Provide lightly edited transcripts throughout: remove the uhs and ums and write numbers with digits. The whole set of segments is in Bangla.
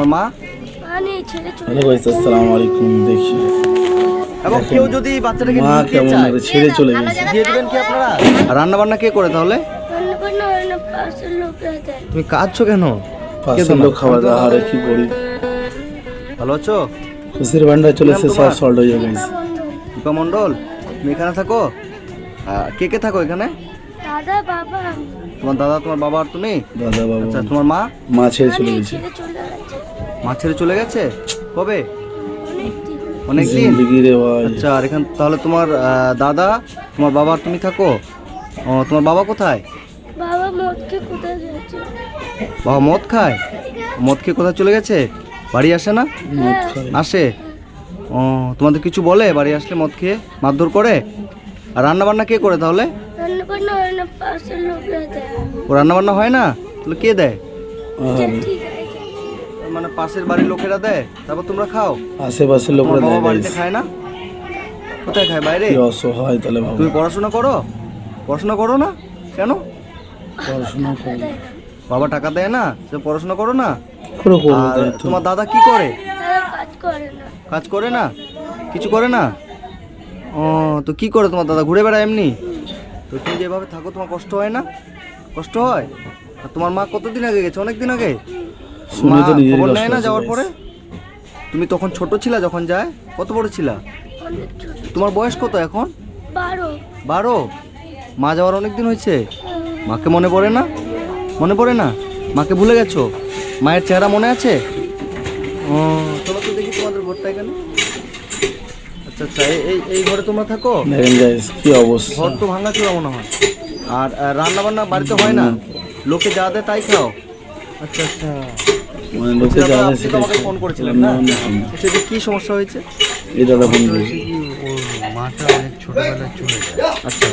তোমার মা? আসসালামু আলাইকুম। দেখি এবং কেউ যদি বাচ্চাটাকে মা নিতে কেমন চায় ছেড়ে চলে গেছে। দিয়ে দিবেন কি আপনারা? আর রান্না বান্না কে করে তাহলে? তুমি কাঁদছো কেন? পাশের লোক খাবার দাওয়া কি করি। ভালো আছো? খুশির ভান্ডার চলে এসে সব সল্ট হয়ে গেছে। দীপা মন্ডল, তুমি এখানে থাকো? কে কে থাকো এখানে? দাদা, বাবা। তোমার দাদা, তোমার বাবা আর তুমি? দাদা বাবা। আচ্ছা, তোমার মা? মা ছেড়ে চলে গেছে। মা ছেড়ে চলে গেছে কবে? অনেক দিন। জিন্দেগি রে ভাই। আচ্ছা, আর এখানে তাহলে তোমার দাদা, তোমার বাবা আর তুমি থাকো? ও, তোমার বাবা কোথায়? বাবা মদ খেয়ে কোথায় গেছে? বাবা মদ খায়? মদ খেয়ে কোথায় চলে গেছে? বাড়ি আসে না? মদ খায়। আসে। ও, তোমাদের কিছু বলে বাড়ি আসলে মদ খেয়ে মারধর করে? আর রান্না বান্না কে করে তাহলে? রান্না বান্না হয় না, পাশের লোকরা দেয়। ও, রান্না বান্না হয় না? তাহলে কে দেয়? আরে ঠিক আছে। মানে পাশের বাড়ির লোকেরা দেয়, তারপর তোমরা খাও? আশেপাশের তোমার লোকরা বাবা দেয় বাড়িতে গাইস। খায় না? কোথায় খায়? বাইরে? কি অসহায় তাহলে বাবা। তুমি পড়াশোনা করো? পড়াশোনা করো না কেন? পড়াশোনা করে বাবা টাকা দেয় না, সে পড়াশোনা করো না? করে করবো আর তাই তো। তোমার দাদা কি করে? তারা কাজ করে না। কাজ করে না? কিছু করে না? ও, তো কি করে তোমার দাদা? ঘুরে বেড়ায় এমনি? তো তুমি যেভাবে থাকো তোমার কষ্ট হয় না? কষ্ট হয়? আর তোমার মা কতদিন আগে গেছে? অনেক দিন আগে? শুনে মা তো নিজেরই খবর কষ্ট নেয় না হচ্ছে যাওয়ার guys। পরে? তুমি তখন ছোট ছিলা যখন যায়? কত বড় ছিলা? অনেক ছোট। তোমার বয়স কত এখন? 12। 12? মা যাওয়ার অনেক দিন হয়েছে। মাকে মনে পড়ে না? মনে পড়ে না? মাকে ভুলে গেছো? মায়ের চেহারা মনে আছে? ও, চলো তো দেখি তোমাদের ঘরটা এখানে। আচ্ছা আচ্ছা, এই ঘরে তোমরা থাকো? দেখেন গাইস কি অবস্থা। ঘর তো ভাঙা চোরা মনে হয়। আর রান্না বান্না বাড়িতে হয় না? লোকে যা দেয় তাই খাও? আচ্ছা আচ্ছা। মানে লোকে যা আপনি আছে তো আমাকে ফোন করেছিলেন না? সেটা কি সমস্যা হয়েছে? এই দাদা ফোন করেছে। ওর মাটা অনেক ছোটবেলায় চলে যায়। আচ্ছা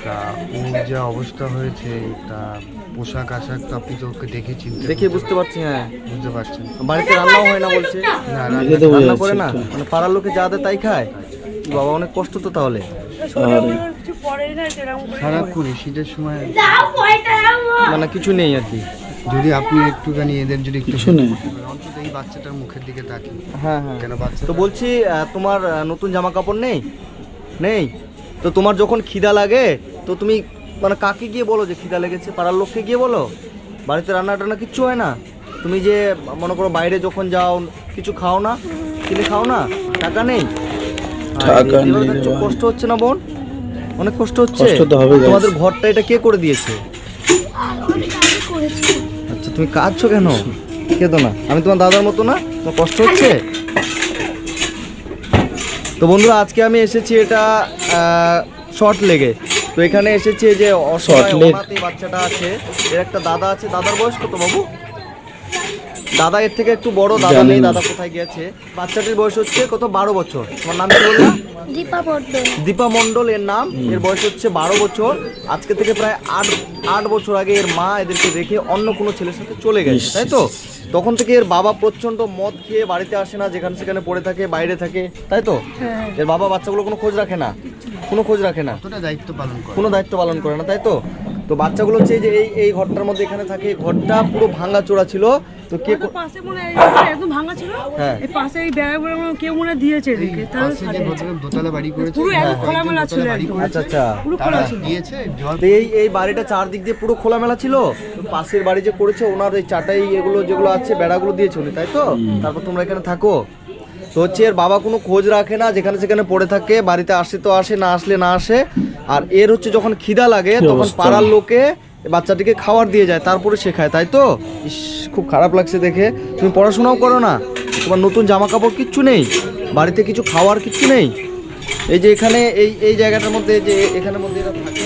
তা ওর যা অবস্থা হয়েছে, তা পোশাক আশাক তো আপনি তো ওকে দেখে চিনতে দেখে বুঝতে পারছি। হ্যাঁ, বুঝতে পারছেন। বাড়িতে রান্নাও হয় না বলছে। না দেখে তো বোঝা রান্না যাচ্ছে করে না, একটু। মানে পাড়ার লোকে যা দেয় তাই খায়? বাবা অনেক কষ্ট তো তাহলে। আরে সারাক্ষণ শীতের সময় মানে কিছু নেই আর কি। যদি আপনি একটুখানি এদের যদি একটু কিছু নেই। অন্তত এই বাচ্চাটার মুখের দিকে তাকিয়ে, হ্যাঁ হ্যাঁ। কেন বাচ্চা তো বলছি তোমার নতুন জামা কাপড় নেই? নেই? তো তোমার যখন খিদা লাগে তো তুমি মানে কাকে গিয়ে বলো যে খিদা লেগেছে? পাড়ার লোককে গিয়ে বলো? বাড়িতে রান্না টান্না কিচ্ছু হয় না? তুমি যে মনে করো বাইরে যখন যাও কিছু খাও না? কিনে খাও না? টাকা নেই? টাকা নেই এভাবে রে তো ভাই। কষ্ট হচ্ছে না বোন? অনেক কষ্ট হচ্ছে। কষ্ট তো হবে guys। তোমাদের ঘরটা এটা কে করে দিয়েছে? অনেক আগে করেছি। আচ্ছা, তুমি কাঁদছো কেন? কেঁদো না, আমি তোমার দাদার মতো না? তোমার কষ্ট হচ্ছে? তো বন্ধুরা, আজকে আমি এসেছি এটা শর্ট লেগে। তো এখানে এসেছি যে অসহায় Short leg। অনাথ এই বাচ্চাটা আছে, এর একটা দাদা আছে। দাদার বয়স কত বাবু? দাদা এর থেকে একটু বড়। দাদা জানি নেই, না। দাদা কোথায় গেছে। বাচ্চাটির বয়স হচ্ছে কত? 12 বছর। তোমার নাম কি বললা? দীপা মণ্ডল। দীপা মণ্ডল এর নাম। এর বয়স হচ্ছে 12 বছর। আজকে থেকে প্রায় আট বছর আগে এর মা এদেরকে রেখে অন্য কোনো ছেলের সাথে চলে গেছে, তাই তো? তখন থেকে এর বাবা প্রচন্ড মদ খেয়ে বাড়িতে আসে না, যেখানে সেখানে পড়ে থাকে, বাইরে থাকে, তাই তো? এর বাবা বাচ্চাগুলো কোনো খোঁজ রাখে না, কোনো খোঁজ রাখে না, কতটা দায়িত্ব পালন করে। কোনো দায়িত্ব পালন করে না, তাই তো? তো বাচ্চাগুলো হচ্ছে এই যে এই ঘরটার মধ্যে এখানে থাকে। এই ঘরটা পুরো ভাঙা চোরা ছিল। তো কে পাশে মনে হয় একদম ভাঙা ছিল। হ্যাঁ। এই পাশে এই ব্যাগগুলো মনে হয় কেউ মনে হয় দিয়েছে এদিকে, তাহলে পাশে যে ভদ্রলোক দোতলা বাড়ি করেছে, পুরো একদম খোলামেলা ছিল দোতলা বাড়ি একদম। করেছে, আচ্ছা আচ্ছা। পুরো তারা খোলা ছিল। দিয়েছে জল। তো এই বাড়িটা চারদিক দিয়ে পুরো খোলামেলা ছিল। তো পাশের বাড়ি যে করেছে ওনার এই চাটাই এগুলো যেগুলো আছে বেড়াগুলো দিয়েছে উনি, তাই তো? তারপর তোমরা এখানে থাকো। তো হচ্ছে এর বাবা কোনো খোঁজ রাখে না, যেখানে সেখানে পড়ে থাকে, বাড়িতে আসে তো আসে, না আসলে না আসে। আর এর হচ্ছে যখন খিদা লাগে কি তখন অবস্থা। পাড়ার লোকে বাচ্চাটিকে খাবার দিয়ে যায়, তারপরে শেখায়, তাই তো? ইস, খুব খারাপ লাগছে দেখে। তুমি পড়াশোনাও করো না, তোমার নতুন জামা কাপড় কিচ্ছু নেই, বাড়িতে কিছু খাওয়ার কিচ্ছু নেই। এই যে এখানে এই জায়গাটার মধ্যে যে এখানের মধ্যে এরা থাকে,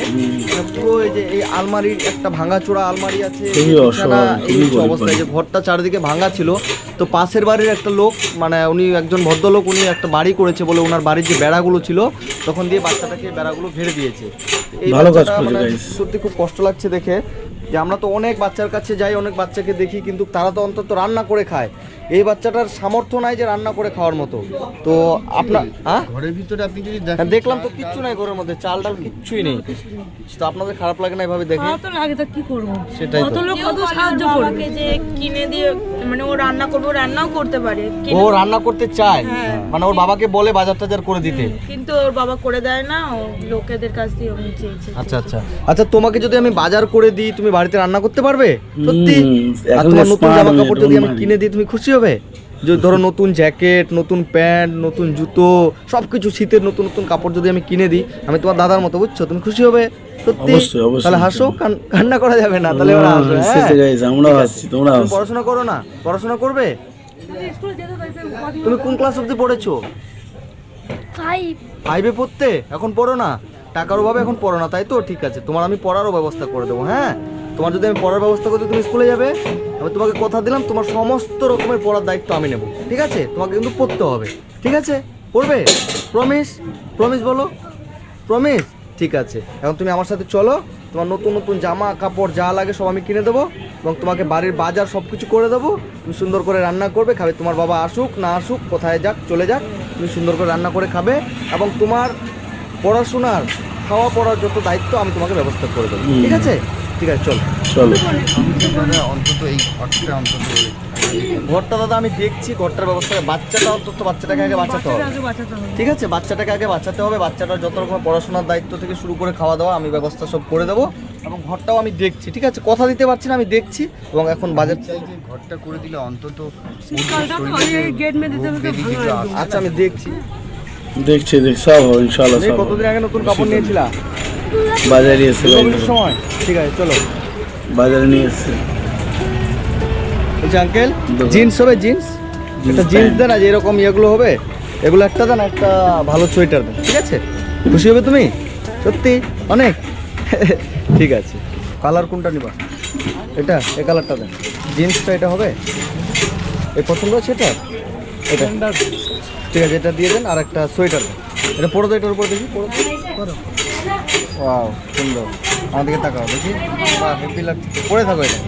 এটা পুরো এই যে এই আলমারির একটা ভাঙাচোরা আলমারি আছে, খুবই বিছানা, অসহায়, এই খুবই হচ্ছে গরিব অবস্থা। বাড়ি। এই যে ঘরটা চারিদিকে ভাঙা ছিল। তো পাশের বাড়ির একটা লোক, মানে উনি একজন ভদ্রলোক, উনি একটা বাড়ি করেছে বলে ওনার বাড়ির যে বেড়াগুলো ছিল তখন দিয়ে বাচ্চাটাকে বেড়াগুলো ঘিরে দিয়েছে। এই ভালো কাজ বাচ্চাটা করেছে মানে guys। সত্যি খুব কষ্ট লাগছে দেখে, যে আমরা তো অনেক বাচ্চার কাছে যাই, অনেক বাচ্চাকে দেখি, কিন্তু তারা তো অন্তত রান্না করে খায়। এই বাচ্চাটার সামর্থ্য নাই যে রান্না করে খাওয়ার মতো। তো আপনার হ্যাঁ ঘরের ভিতরে আপনি যদি হ্যাঁ, দেখলাম তো কিচ্ছু নাই ঘরের মধ্যে, চাল ডাল কিচ্ছুই নেই। তো আপনাদের খারাপ লাগে না এভাবে দেখে? খারাপ তো লাগে, তা কি করবো? সেটাই কত তো। লোক কত সাহায্য করবে। বাবাকে যে কিনে দিয়ে মানে ও রান্না করবে, ও রান্নাও করতে পারে ও রান্না করতে চায়, মানে ওর বাবাকে বলে বাজার টাজার করে দিতে। কিন্তু ওর বাবা করে দেয় না, ও লোকেদের কাছ দিয়ে উনি চেয়েছে। আচ্ছা আচ্ছা আচ্ছা, তোমাকে যদি আমি বাজার করে দিই তুমি বাড়িতে রান্না করতে পারবে সত্যি? আর এখন তোমার নতুন smart জামা মেয়ে, কাপড় যদি আমি don't কিনে দিই তুমি খুশি হবে? যদি ধরো নতুন জ্যাকেট, নতুন প্যান্ট, নতুন জুতো, সবকিছু শীতের নতুন নতুন কাপড় যদি আমি কিনে দিই, আমি তোমার দাদার মতো, বুঝছো? তুমি খুশি হবে সত্যি? অবশ্যই, অবশ্যই। তাহলে হাসো, কান্না করা যাবে না, তাহলে ওরা হাসবে। হ্যাঁ? সেটাই guys, আমরা হাসছি, তোমরা তুমি হাসো। পড়াশোনা করো না? পড়াশোনা করবে? স্কুলে যেতে পারবে, কদিন তুমি কোন ক্লাস অবধি পড়েছো? 5 5-এ পড়তে? এখন পড়ো না? টাকার অভাবে এখন পড়ো না, তাই তো? ঠিক আছে, তোমার আমি পড়ারও ব্যবস্থা করে দেবো। হ্যাঁ, তোমার যদি আমি পড়ার ব্যবস্থা করতে তুমি স্কুলে যাবে, আমি তোমাকে কথা দিলাম তোমার সমস্ত রকমের পড়ার দায়িত্ব আমি নেব, ঠিক আছে? তোমাকে কিন্তু পড়তে হবে, ঠিক আছে? পড়বে? প্রমিস? প্রমিস বলো, প্রমিস? ঠিক আছে, এখন তুমি আমার সাথে চলো, তোমার নতুন নতুন জামা কাপড় যা লাগে সব আমি কিনে দেবো, এবং তোমাকে বাড়ির বাজার সব কিছু করে দেবো। তুমি সুন্দর করে রান্না করবে, খাবে। তোমার বাবা আসুক না আসুক, কোথায় যাক চলে যাক, তুমি সুন্দর করে রান্না করে খাবে, এবং তোমার পড়াশোনার খাওয়া পড়ার যত দায়িত্ব আমি তোমাকে ব্যবস্থা করে দেবো, ঠিক আছে? ঠিক আছে, চলো। চলো। অন্তত এই ঘরটা অন্তত ঘরটা দাদা আমি দেখছি, ঘরটার ব্যবস্থা, বাচ্চাটা অন্তত বাচ্চাটাকে আগে বাঁচাতে হবে, আগে বাঁচাতে হবে। ঠিক আছে? বাচ্চাটাকে আগে বাঁচাতে হবে, বাচ্চাটার যত রকম পড়াশোনার দায়িত্ব থেকে শুরু করে খাওয়া দাওয়া আমি ব্যবস্থা সব করে দেবো, এবং ঘরটাও আমি দেখছি, ঠিক আছে? কথা দিতে পারছি না, আমি দেখছি, এবং এখন বাজার চাই যে ঘরটা করে দিলে অন্তত শীতকালটা তো এই গেট মেয়ে দিতে হবে, ব্যাধি ভাঙা কিছু একদম। আচ্ছা আমি দেখছি। দেখছি সব হবে ইনশাআল্লাহ, এই সব কতদিন হবে। আগে নতুন কাপড় নিয়েছিলা? বাজারে এসে কোভিডের সময়? ঠিক আছে, চলো। বাজারে নিয়ে এসছে। বলছি আঙ্কেল, দেবো। জিন্স হবে? জিন্স একটা জিন্স দেন, আর এরকম ইয়েগুলো হবে, এগুলো একটা দেন, একটা ভালো সোয়েটার দেন, ঠিক আছে? খুশি হবে তুমি সত্যি অনেক? ঠিক আছে, কালার কোনটা নিবা? এটা, এই কালারটা দেন। জিন্সটা এটা হবে? এই পছন্দ আছে এটা? এটা ঠিক আছে, এটা দিয়ে দেন, আর একটা সোয়েটার দেন। এটা পরে তো, এটার উপর দেখি, পরে করো। ওয়াও, সুন্দর। আমার দিকে তাকাও দেখি, বাহ হেভি লাগছে। পরে থাকো এটা।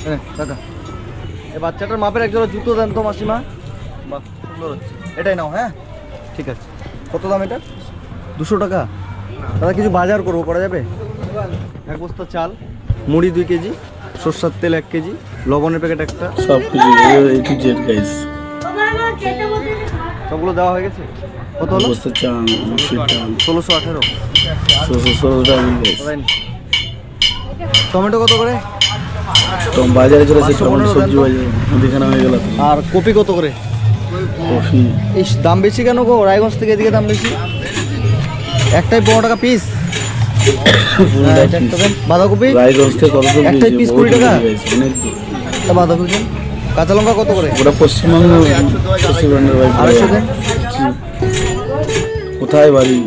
হ্যাঁ টাকা, এই বাচ্চাটার মাপের এক জোড়া জুতো দেন তো মাসিমা। বাহ সুন্দর হচ্ছে, এটাই নাও। হ্যাঁ ঠিক আছে। কত দাম এটা? 200 টাকা। দাদা কিছু বাজার করবো, করা যাবে? এক বস্তা চাল, মুড়ি 2 কেজি, সরষের তেল 1 কেজি, লবণের প্যাকেট একটা, সব কিছু এই টু জেড গাইস। সবগুলো দেওয়া হয়ে গেছে। কত হলো? বস্তা চাল, চাল 1618। 16 টাকা গাইস। টমেটো কত করে? তো বাজারে চলে এসে 515 টমেটো সবজি দেন তো। বাজার মুদিখানা হয়ে গেল। আর কপি কত করে? কফি ইস, দাম বেশি কেন গো? রায়গঞ্জ থেকে এদিকে দাম বেশি। একটাই 15 টাকা পিস। হ্যাঁ, এটা একটা দেন। বাঁধাকপি রায়গঞ্জ থেকে কত দূর একটাই দিয়েছে? piece বহুত 20 টাকা? দূর গেছে, অনেক দূর। একটা বাঁধাকপি দেন। কাঁচা লঙ্কা কত করে? ওটা পশ্চিমবঙ্গের ভাই। 250 দেন। কোথায় বাড়ি?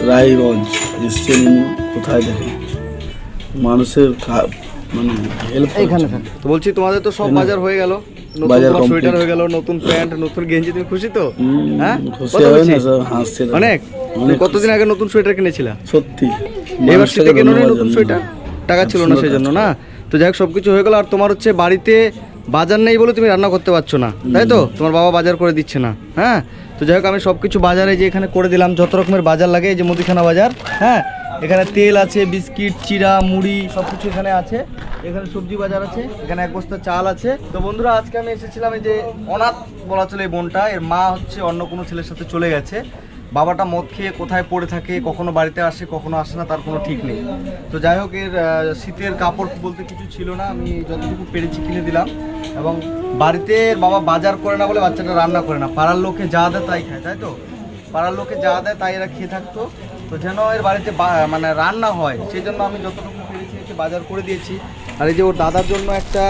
রায়গঞ্জ এসছেন কোথায়? দেখেন মানুষের মানে হেল্প এইখানে থাক। তো বলছি তোমাদের তো সব বাজার হয়ে গেল, নতুন বাজার তোমার complete। সোয়েটার হয়ে গেল, নতুন প্যান্ট, নতুন গেঞ্জি, তুমি খুশি তো? হ্যাঁ খুশি কত হবে খুশি? না সব হাসছে তো। অনেক। তুমি অনেক কতদিন আগে নতুন সোয়েটার কিনেছিলা? সত্যি এবার মানুষটাকে শীতে কেন ধন্যবাদ নতুন জানাই। সোয়েটার? টাকা ছিল না সেই জন্য না? তো যাই হোক সব কিছু হয়ে গেল। আর তোমার হচ্ছে বাড়িতে বাজার নেই বলে তুমি রান্না করতে পারছো না, তাই তো? তোমার বাবা বাজার করে দিচ্ছে না। হ্যাঁ, তো যাই হোক আমি সব কিছু বাজারে যে এখানে করে দিলাম, যত রকমের বাজার লাগে, এই যে মুদিখানা বাজার। হ্যাঁ, এখানে তেল আছে, বিস্কিট, চিড়া, মুড়ি সব কিছু এখানে আছে। এখানে সবজি বাজার আছে, এখানে এক বস্তা চাল আছে। তো বন্ধুরা আজকে আমি এসেছিলাম, এই যে অনাথ বলা চলে এই বোনটা, এর মা হচ্ছে অন্য কোনো ছেলের সাথে চলে গেছে। বাবাটা মদ খেয়ে কোথায় পড়ে থাকে, কখনো বাড়িতে আসে কখনো আসে না, তার কোনো ঠিক নেই। তো যাই হোক এর শীতের কাপড় বলতে কিছু ছিল না, আমি যতটুকু পেরেছি কিনে দিলাম। এবং বাড়িতে এর বাবা বাজার করে না বলে বাচ্চাটা রান্না করে না, পাড়ার লোকে যা দেয় তাই খায়, তাই তো? পাড়ার লোকে যা দেয় তাই এরা খেয়ে থাকতো। তো যেন এর বাড়িতে মানে রান্না হয়, সেই জন্য আমি যতটুকু পেরেছি এসে বাজার করে দিয়েছি। আর এই যে ওর দাদার জন্য একটা,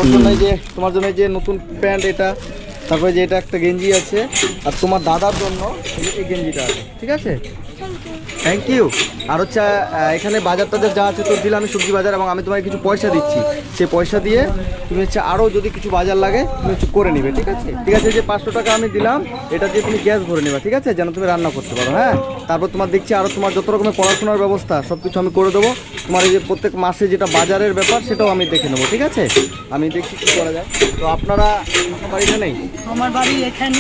ওর জন্য এই যে তোমার জন্য এই যে নতুন প্যান্ট, এটা, তারপরে যে এটা একটা গেঞ্জি আছে, আর তোমার দাদার জন্য এই গেঞ্জিটা আছে, ঠিক আছে? Thank you. আর হচ্ছে এখানে বাজার টাজার যা আছে তোর দিলে আমি সবজি বাজার, এবং আমি তোমাকে কিছু পয়সা দিচ্ছি, সেই পয়সা দিয়ে তুমি হচ্ছে আরও যদি কিছু বাজার লাগে তুমি হচ্ছে করে নিবে, ঠিক আছে? ঠিক আছে, যে 500 টাকা আমি দিলাম এটা দিয়ে তুমি গ্যাস ভরে নেবে, ঠিক আছে, যেন তুমি রান্না করতে পারো। হ্যাঁ, তারপর তোমার দেখছি আরও তোমার যত রকমের পড়াশোনার ব্যবস্থা সব কিছু আমি করে দেবো। তোমার এই যে প্রত্যেক মাসে যেটা বাজারের ব্যাপার সেটাও আমি দেখে নেবো, ঠিক আছে? আমি দেখছি কী করা যায়। তো আপনারা বাড়িটা নেই? আমার বাড়ি এখানে।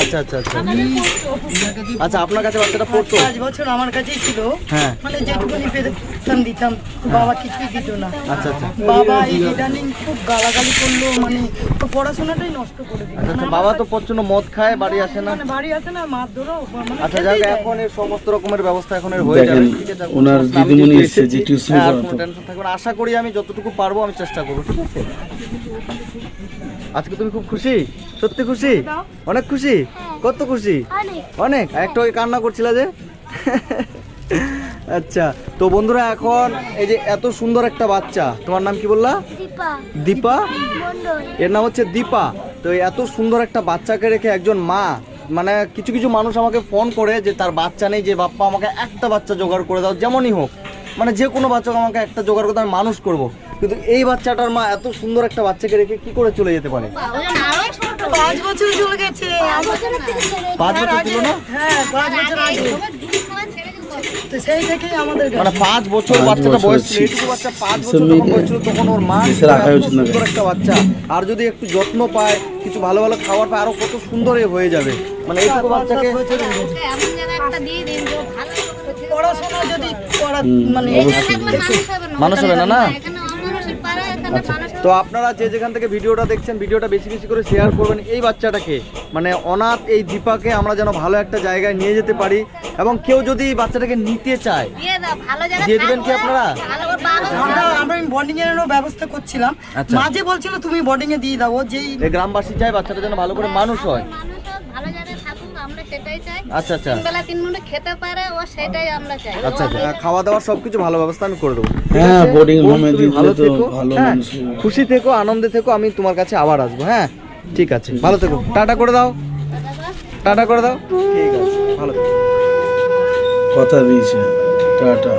আচ্ছা আচ্ছা আচ্ছা আচ্ছা, আপনার কাছে বাচ্চাটা পড়তো? 5 বছর আমার কাছেই ছিল। হ্যাঁ, মানে যেটুকুনি পেতাম দিতাম, বাবা কিছুই দিত না। আচ্ছা আচ্ছা বাবা ইদানিং খুব গালাগালি করলো, মানে তো পড়াশোনাটাই নষ্ট করে দিল। আচ্ছা। বাবা তো প্রচন্ড মদ খায়, বাড়ি আসে না? মানে বাড়ি আসে না, মারধরও মানে আচ্ছা, যাক, এখন এর সমস্ত রকমের ব্যবস্থা এখন এর হয়ে যাবে, দেখেন, ঠিক আছে? ওনার আমি দিদিমণি যেহেতু এসেছে, যে এসেছি, টিউশন হ্যাঁ, আর করাতো। কোনো টেনশন থাকবে না। আশা করি আমি যতটুকু পারবো আমি চেষ্টা করবো, ঠিক আছে? আজকে তুমি খুব খুশি? সত্যি খুশি? অনেক খুশি? কত খুশি? অনেক। অনেক। একটু আগে কান্না করছিল যে। আচ্ছা, তো বন্ধুরা এখন এই যে এত সুন্দর একটা বাচ্চা, তোমার নাম কি বললা? দীপা দীপা? মন্ডল। এর নাম হচ্ছে দীপা। তো এই এত সুন্দর একটা বাচ্চাকে রেখে একজন মা, মানে কিছু কিছু মানুষ আমাকে ফোন করে যে তার বাচ্চা নেই, যে বাপ্পা আমাকে একটা বাচ্চা জোগাড় করে দাও, যেমনই হোক, মানে যে কোনো বাচ্চাকে আমাকে একটা জোগাড় করে দাও, আমি মানুষ করব। কিন্তু এই বাচ্চাটার মা এত সুন্দর একটা বাচ্চাকে রেখে কি করে চলে যেতে পারে? 5 বছর চলে গেছে। 5 বছর ছিল না? হ্যাঁ, 5 বছর আগে। তো সেই থেকেই আমাদের মানে 5 বছর বাচ্চাটা বয়স ছিল, এইটুকু বাচ্চা 5 বছর যখন বয়স ছিল তখন ওর মা দেশে রাখা এত উচিত না। সুন্দর একটা বাচ্চা, আর যদি একটু যত্ন পায়, কিছু ভালো ভালো খাবার পায়, আরো কত সুন্দর এ হয়ে যাবে। মানে এইটুকু বাচ্চাকে পড়াশোনা যদি মানে মানুষ হবে না, না? আচ্ছা, তো আপনারা যে যেখান থেকে ভিডিওটা দেখছেন, ভিডিওটা বেশি বেশি করে শেয়ার করবেন। এই বাচ্চাটাকে, মানে অনাথ এই দীপাকে আমরা যেন ভালো একটা জায়গায় নিয়ে যেতে পারি, এবং কেউ যদি এই বাচ্চাটাকে নিতে চায় দিয়ে দেবেন কি আপনারা? আমরা বোর্ডিং এরও ব্যবস্থা করছিলাম। আচ্ছা। মাঝে বলছিল তুমি বোর্ডিং এ দিয়ে দাও, যেই এই গ্রামবাসী চায় বাচ্চাটা যেন ভালো করে মানুষ হয়। ভালো জায়গায় থাকুক, আমরা সেটাই চাই। আচ্ছা আচ্ছা 3 বেলা 3 মুঠো খেতে পারে, ও সেটাই আমরা চাই। আচ্ছা আচ্ছা, খাওয়া দাওয়ার সবকিছু ভালো ব্যবস্থা আমি করে দেবো। হ্যাঁ, বোর্ডিং হোমে তুমি দিলে ভালো তো থেকো, ভালো হ্যাঁ, মানুষ হবে। খুশি থেকো, আনন্দে থেকো, আমি তোমার কাছে আবার আসবো। হ্যাঁ, ঠিক আছে, ভালো থেকো, টাটা করে দাও, টাটা করে দাও। ঠিক আছে, ভালো থেকো। কথা দিয়েছে, টাটা।